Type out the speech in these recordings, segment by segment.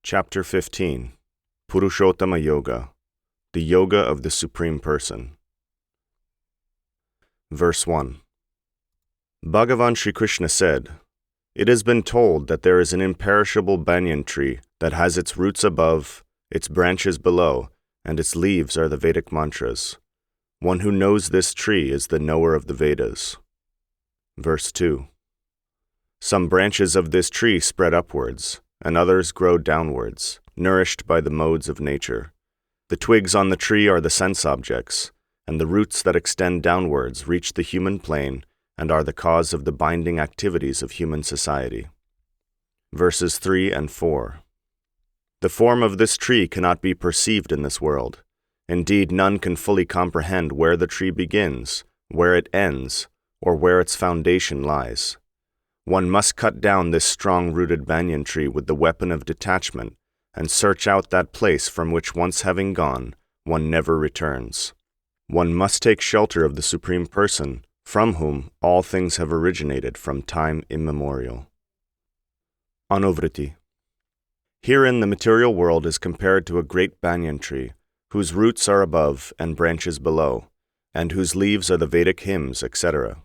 Chapter 15 Puruṣottama Yoga, the Yoga of the Supreme Person. Verse 1. Bhagavan Sri Krishna said, "It has been told that there is an imperishable banyan tree that has its roots above, its branches below, and its leaves are the Vedic mantras. One who knows this tree is the knower of the Vedas." Verse 2. Some branches of this tree spread upwards, and others grow downwards, nourished by the modes of nature. The twigs on the tree are the sense objects, and the roots that extend downwards reach the human plane and are the cause of the binding activities of human society. Verses 3 and 4. The form of this tree cannot be perceived in this world. Indeed, none can fully comprehend where the tree begins, where it ends, or where its foundation lies. One must cut down this strong-rooted banyan tree with the weapon of detachment and search out that place from which, once having gone, one never returns. One must take shelter of the Supreme Person, from whom all things have originated from time immemorial. Anuvrtti. Herein the material world is compared to a great banyan tree, whose roots are above and branches below, and whose leaves are the Vedic hymns, etc.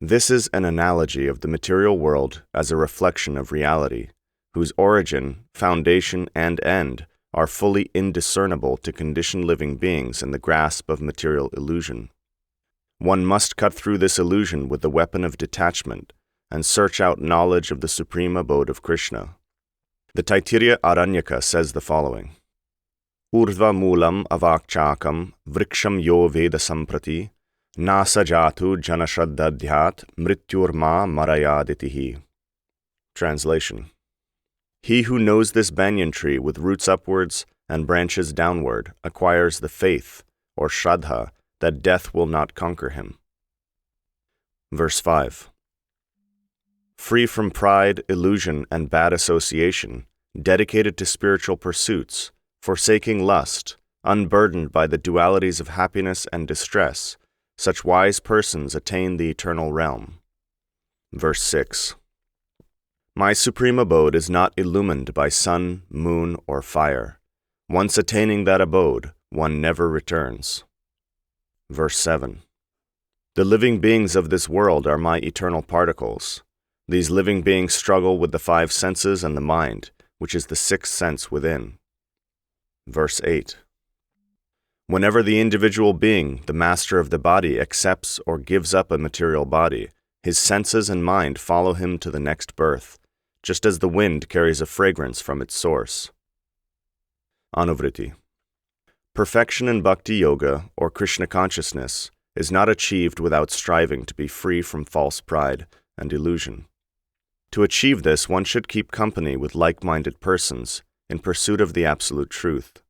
This is an analogy of the material world as a reflection of reality, whose origin, foundation, and end are fully indiscernible to conditioned living beings in the grasp of material illusion. One must cut through this illusion with the weapon of detachment and search out knowledge of the supreme abode of Krishna. The Taittiriya Aranyaka says the following: Urdhva moolam avakchakam vriksham yo veda samprati nasajatu janashraddadhyat mrityurma marayaditihi. Translation. He who knows this banyan tree with roots upwards and branches downward acquires the faith, or shraddha, that death will not conquer him. Verse 5. Free from pride, illusion, and bad association, dedicated to spiritual pursuits, forsaking lust, unburdened by the dualities of happiness and distress, such wise persons attain the eternal realm. Verse 6. My supreme abode is not illumined by sun, moon, or fire. Once attaining that abode, one never returns. Verse 7. The living beings of this world are my eternal particles. These living beings struggle with the five senses and the mind, which is the sixth sense within. Verse 8. Whenever the individual being, the master of the body, accepts or gives up a material body, his senses and mind follow him to the next birth, just as the wind carries a fragrance from its source. Anuvrtti. Perfection in bhakti yoga, or Krishna consciousness, is not achieved without striving to be free from false pride and illusion. To achieve this, one should keep company with like-minded persons in pursuit of the absolute truth.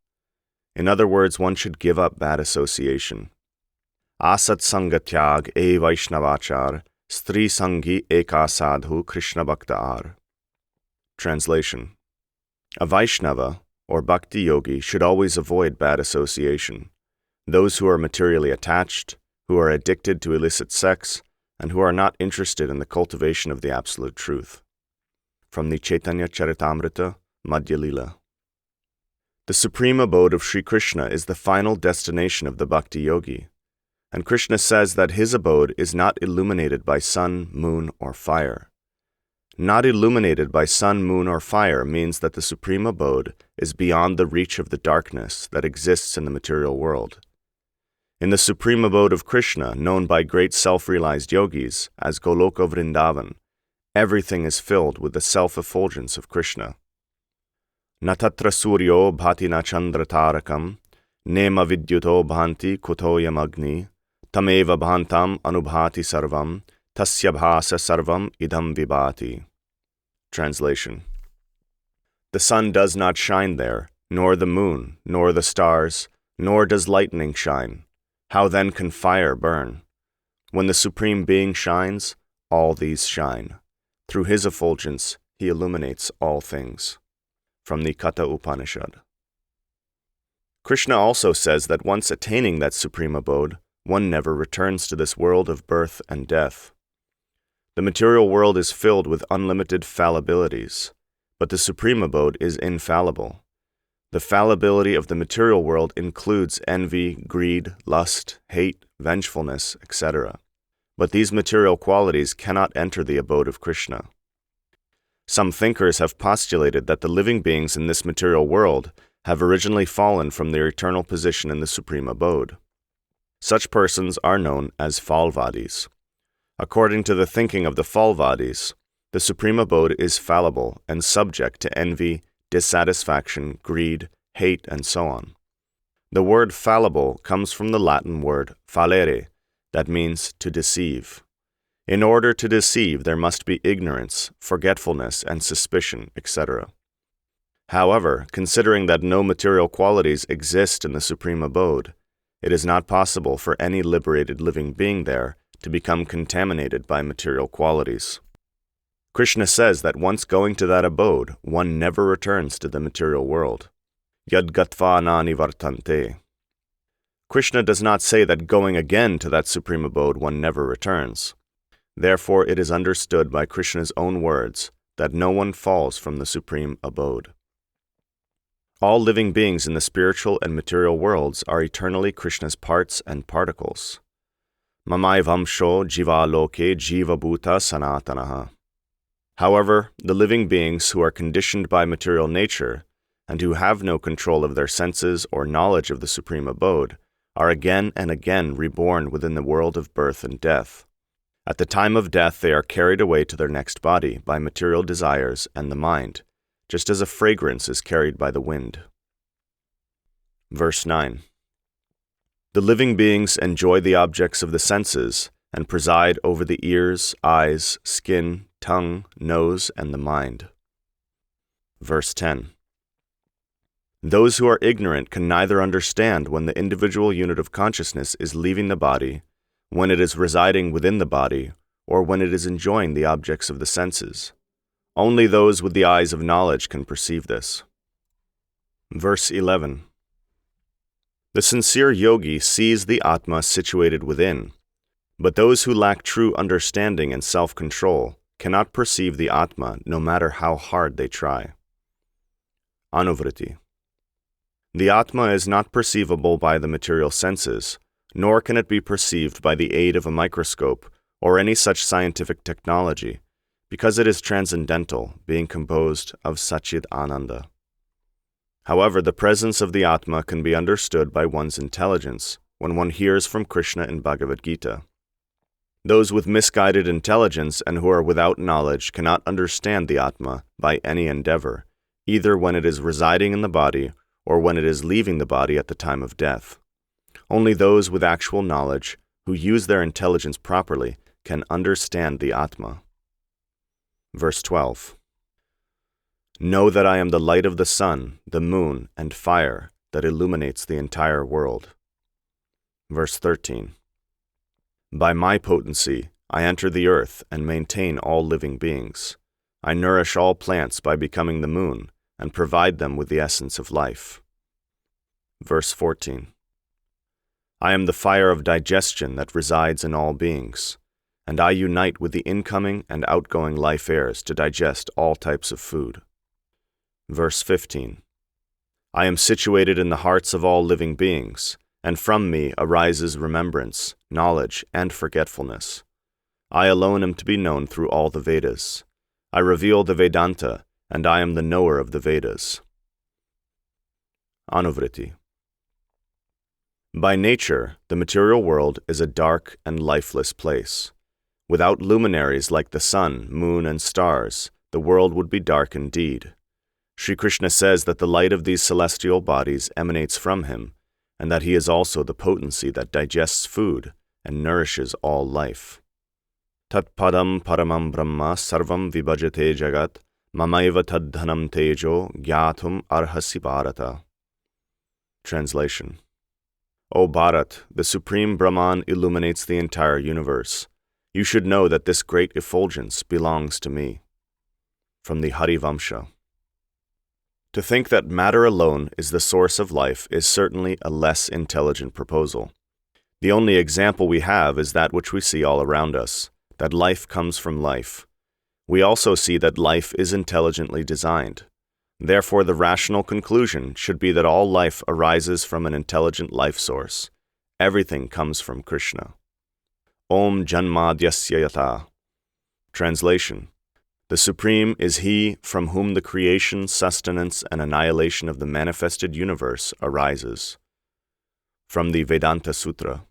In other words, one should give up bad association. Asat sangatyag e vaishnavachar, stri sangi eka sadhu Krishna bhaktaar. Translation. A Vaishnava, or bhakti yogi, should always avoid bad association. Those who are materially attached, who are addicted to illicit sex, and who are not interested in the cultivation of the absolute truth. From the Chaitanya Charitamrita, Madhya Lila. The supreme abode of Sri Krishna is the final destination of the bhakti yogi, and Krishna says that his abode is not illuminated by sun, moon, or fire. Not illuminated by sun, moon, or fire means that the supreme abode is beyond the reach of the darkness that exists in the material world. In the supreme abode of Krishna, known by great self-realized yogis as Goloka Vrindavan, everything is filled with the self-effulgence of Krishna. Natatra suryo bhati na chandra tarakam, nema vidyuto bhanti kutoyam agni, tameva bhantam anubhati sarvam, tasya bhasa sarvam idam vibhati. Translation. The sun does not shine there, nor the moon, nor the stars, nor does lightning shine. How then can fire burn? When the Supreme Being shines, all these shine. Through his effulgence, he illuminates all things. From the Katha Upanishad. Krishna also says that once attaining that supreme abode, one never returns to this world of birth and death. The material world is filled with unlimited fallibilities, but the Supreme Abode is infallible. The fallibility of the material world includes envy, greed, lust, hate, vengefulness, etc. But these material qualities cannot enter the abode of Krishna. Some thinkers have postulated that the living beings in this material world have originally fallen from their eternal position in the Supreme Abode. Such persons are known as Phalvadis. According to the thinking of the Phalvadis, the Supreme Abode is fallible and subject to envy, dissatisfaction, greed, hate, and so on. The word fallible comes from the Latin word fallere, that means to deceive. In order to deceive, there must be ignorance, forgetfulness, and suspicion, etc. However, considering that no material qualities exist in the Supreme Abode, it is not possible for any liberated living being there to become contaminated by material qualities. Krishna says that once going to that abode, one never returns to the material world. Yad gatva na nivartante. Krishna does not say that going again to that Supreme Abode one never returns. Therefore, it is understood by Krishna's own words that no one falls from the Supreme Abode. All living beings in the spiritual and material worlds are eternally Krishna's parts and particles. Mamai vamsho jiva loke jiva bhuta sanatanaha. However, the living beings who are conditioned by material nature and who have no control of their senses or knowledge of the Supreme Abode are again and again reborn within the world of birth and death. At the time of death, they are carried away to their next body by material desires and the mind, just as a fragrance is carried by the wind. Verse 9. The living beings enjoy the objects of the senses and preside over the ears, eyes, skin, tongue, nose, and the mind. Verse 10. Those who are ignorant can neither understand when the individual unit of consciousness is leaving the body, when it is residing within the body, or when it is enjoying the objects of the senses. Only those with the eyes of knowledge can perceive this. Verse 11. The sincere yogi sees the Atma situated within, but those who lack true understanding and self-control cannot perceive the Atma no matter how hard they try. Anuvrtti. The Atma is not perceivable by the material senses, nor can it be perceived by the aid of a microscope or any such scientific technology, because it is transcendental, being composed of Satchid Ananda. However, the presence of the Atma can be understood by one's intelligence when one hears from Krishna in Bhagavad-gītā. Those with misguided intelligence and who are without knowledge cannot understand the Atma by any endeavor, either when it is residing in the body or when it is leaving the body at the time of death. Only those with actual knowledge, who use their intelligence properly, can understand the Atma. Verse 12. Know that I am the light of the sun, the moon, and fire that illuminates the entire world. Verse 13. By my potency, I enter the earth and maintain all living beings. I nourish all plants by becoming the moon and provide them with the essence of life. Verse 14. I am the fire of digestion that resides in all beings, and I unite with the incoming and outgoing life airs to digest all types of food. Verse 15. I am situated in the hearts of all living beings, and from me arises remembrance, knowledge, and forgetfulness. I alone am to be known through all the Vedas. I reveal the Vedanta, and I am the knower of the Vedas. Anuvrtti. By nature, the material world is a dark and lifeless place. Without luminaries like the sun, moon, and stars, the world would be dark indeed. Sri Krishna says that the light of these celestial bodies emanates from him, and that he is also the potency that digests food and nourishes all life. Tat padam paramam brahma sarvam vibhajate jagat mamaiva tadhanam tejo gyatum arhasi bharata. Translation. O Bharat, the Supreme Brahman illuminates the entire universe. You should know that this great effulgence belongs to me. From the Harivamsha. To think that matter alone is the source of life is certainly a less intelligent proposal. The only example we have is that which we see all around us, that life comes from life. We also see that life is intelligently designed. Therefore, the rational conclusion should be that all life arises from an intelligent life source. Everything comes from Krishna. Om Janmadyasya Yata. Translation: The Supreme is He from whom the creation, sustenance, and annihilation of the manifested universe arises. From the Vedanta Sutra.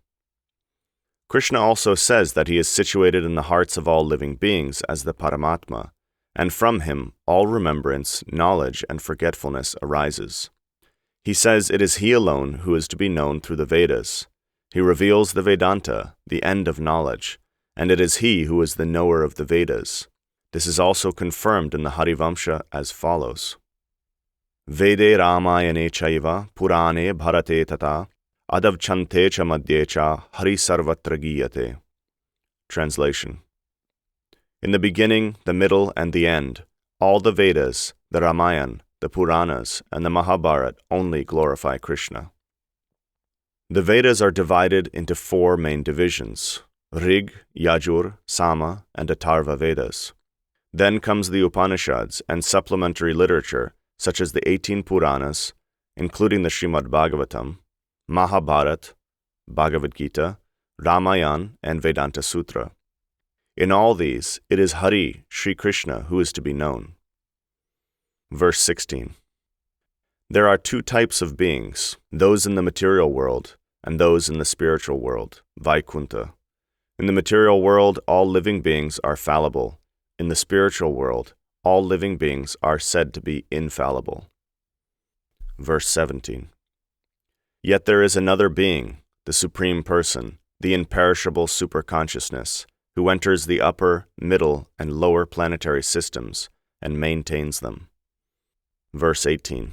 Krishna also says that He is situated in the hearts of all living beings as the Paramatma, and from Him all remembrance, knowledge, and forgetfulness arises. He says it is He alone who is to be known through the Vedas. He reveals the Vedanta, the end of knowledge, and it is He who is the knower of the Vedas. This is also confirmed in the Harivamsha as follows. Vede Ramayane Chaiva Purane Bharate Tata Adavchante Cha Madhye Cha Hari Sarvatra Giyate. Translation: In the beginning, the middle, and the end, all the Vedas, the Ramayana, the Puranas, and the Mahabharata only glorify Krishna. The Vedas are divided into 4 main divisions: Rig, Yajur, Sama, and Atharva Vedas. Then comes the Upanishads and supplementary literature, such as the 18 Puranas, including the Srimad Bhagavatam, Mahabharata, Bhagavad-gītā, Ramayana, and Vedanta Sutra. In all these, it is Hari, Sri Krishna, who is to be known. Verse 16. There are 2 types of beings, those in the material world and those in the spiritual world, Vaikunta. In the material world, all living beings are fallible. In the spiritual world, all living beings are said to be infallible. Verse 17. Yet there is another being, the Supreme Person, the imperishable superconsciousness, who enters the upper, middle, and lower planetary systems and maintains them. Verse 18.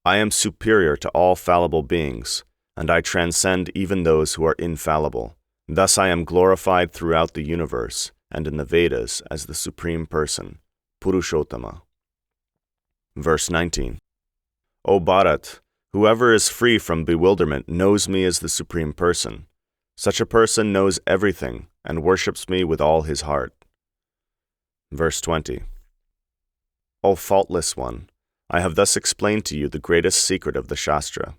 I am superior to all fallible beings, and I transcend even those who are infallible. Thus I am glorified throughout the universe and in the Vedas as the Supreme Person, Puruṣottama. Verse 19. O Bharat, whoever is free from bewilderment knows me as the Supreme Person. Such a person knows everything and worships me with all his heart. Verse 20. O faultless one, I have thus explained to you the greatest secret of the Shastra.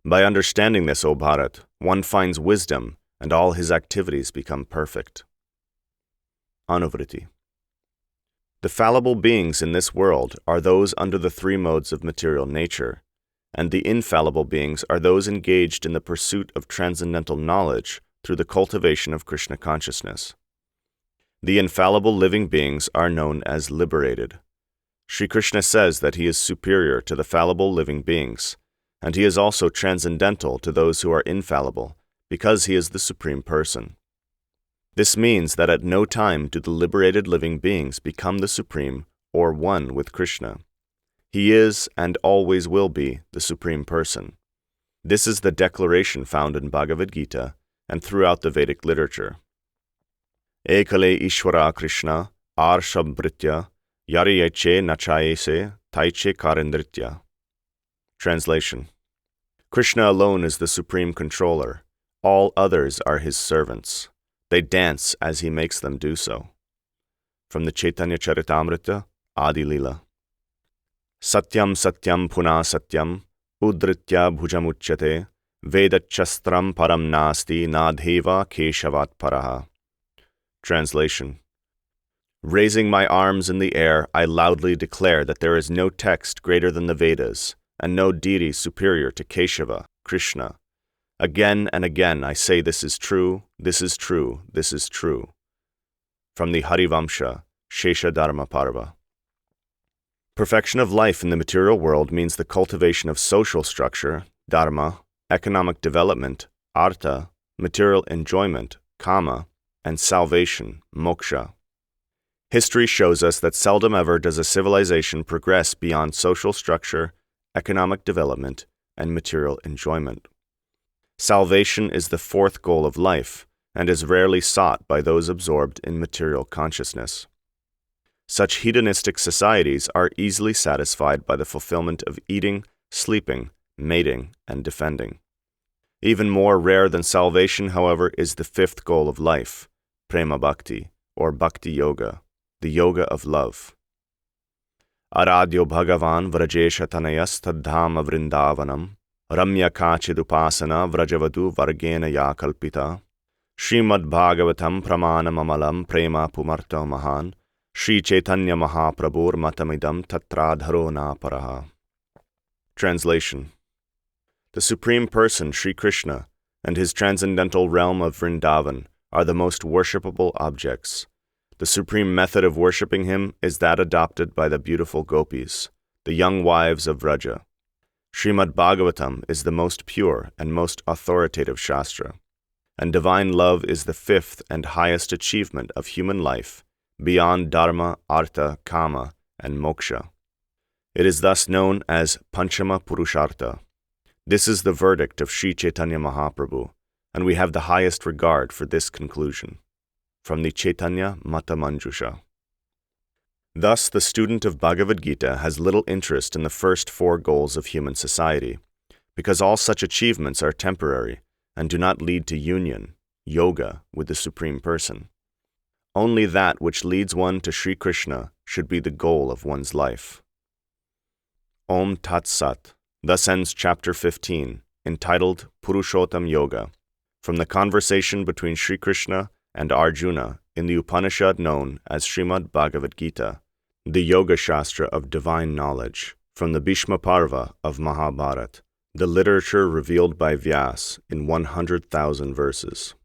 By understanding this, O Bharat, one finds wisdom and all his activities become perfect. Anuvrtti. The fallible beings in this world are those under the 3 modes of material nature, and the infallible beings are those engaged in the pursuit of transcendental knowledge through the cultivation of Krishna consciousness. The infallible living beings are known as liberated. Sri Krishna says that He is superior to the fallible living beings, and He is also transcendental to those who are infallible, because He is the Supreme Person. This means that at no time do the liberated living beings become the Supreme or one with Krishna. He is and always will be the Supreme Person. This is the declaration found in Bhagavad-gītā and throughout the Vedic literature. Ekale Ishvara Krishna Arshabhritya Yariyeche Nachayese Taiche Karindritya. Translation: Krishna alone is the Supreme Controller. All others are His servants. They dance as He makes them do so. From the Chaitanya Charitamrita, Adi Lila. Satyam Satyam Puna Satyam Udritya Bhujamuchyate Vedachastram Param Nasti Nadheva Keshavat Paraha. Translation: Raising my arms in the air, I loudly declare that there is no text greater than the Vedas, and no deity superior to Keshava, Krishna. Again and again I say this is true, this is true, this is true. From the Harivamsha, Shesha Dharma Parva. Perfection of life in the material world means the cultivation of social structure, dharma, economic development, artha, material enjoyment, kama, and salvation, moksha. History shows us that seldom ever does a civilization progress beyond social structure, economic development, and material enjoyment. Salvation is the 4th goal of life and is rarely sought by those absorbed in material consciousness. Such hedonistic societies are easily satisfied by the fulfillment of eating, sleeping, mating, and defending. Even more rare than salvation, however, is the 5th goal of life, prema bhakti, or Bhakti Yoga, the Yoga of Love. Aradyo Bhagavan Vrajesha Tanayas Tadhama Vrindavanam Ramya Kachidupasana Vrajavadu Vargena Yakalpita Srimad Bhagavatam Pramanam Amalam Prema Pumarto Mahan Shri Chaitanya Mahaprabhur Matamidam Tatradharo Naparaha. Translation. The Supreme Person, Sri Krishna, and his transcendental realm of Vrindavan are the most worshipable objects. The supreme method of worshipping him is that adopted by the beautiful gopis, the young wives of Vraja. Srimad Bhagavatam is the most pure and most authoritative shastra, and divine love is the fifth and highest achievement of human life, beyond dharma, artha, kama, and moksha. It is thus known as Panchama Purushartha. This is the verdict of Sri Chaitanya Mahaprabhu, and we have the highest regard for this conclusion. From the Chaitanya Matamanjusha. Thus, the student of Bhagavad-gītā has little interest in the first four goals of human society, because all such achievements are temporary and do not lead to union, yoga, with the Supreme Person. Only that which leads one to Sri Krishna should be the goal of one's life. Om Tat Sat. Thus ends Chapter 15, entitled Puruṣottama Yoga, from the conversation between Sri Krishna and Arjuna in the Upanishad known as Srimad Bhagavad-gītā, the Yoga Shastra of divine knowledge, from the Bhishma Parva of Mahabharata, the literature revealed by Vyas in 100,000 verses.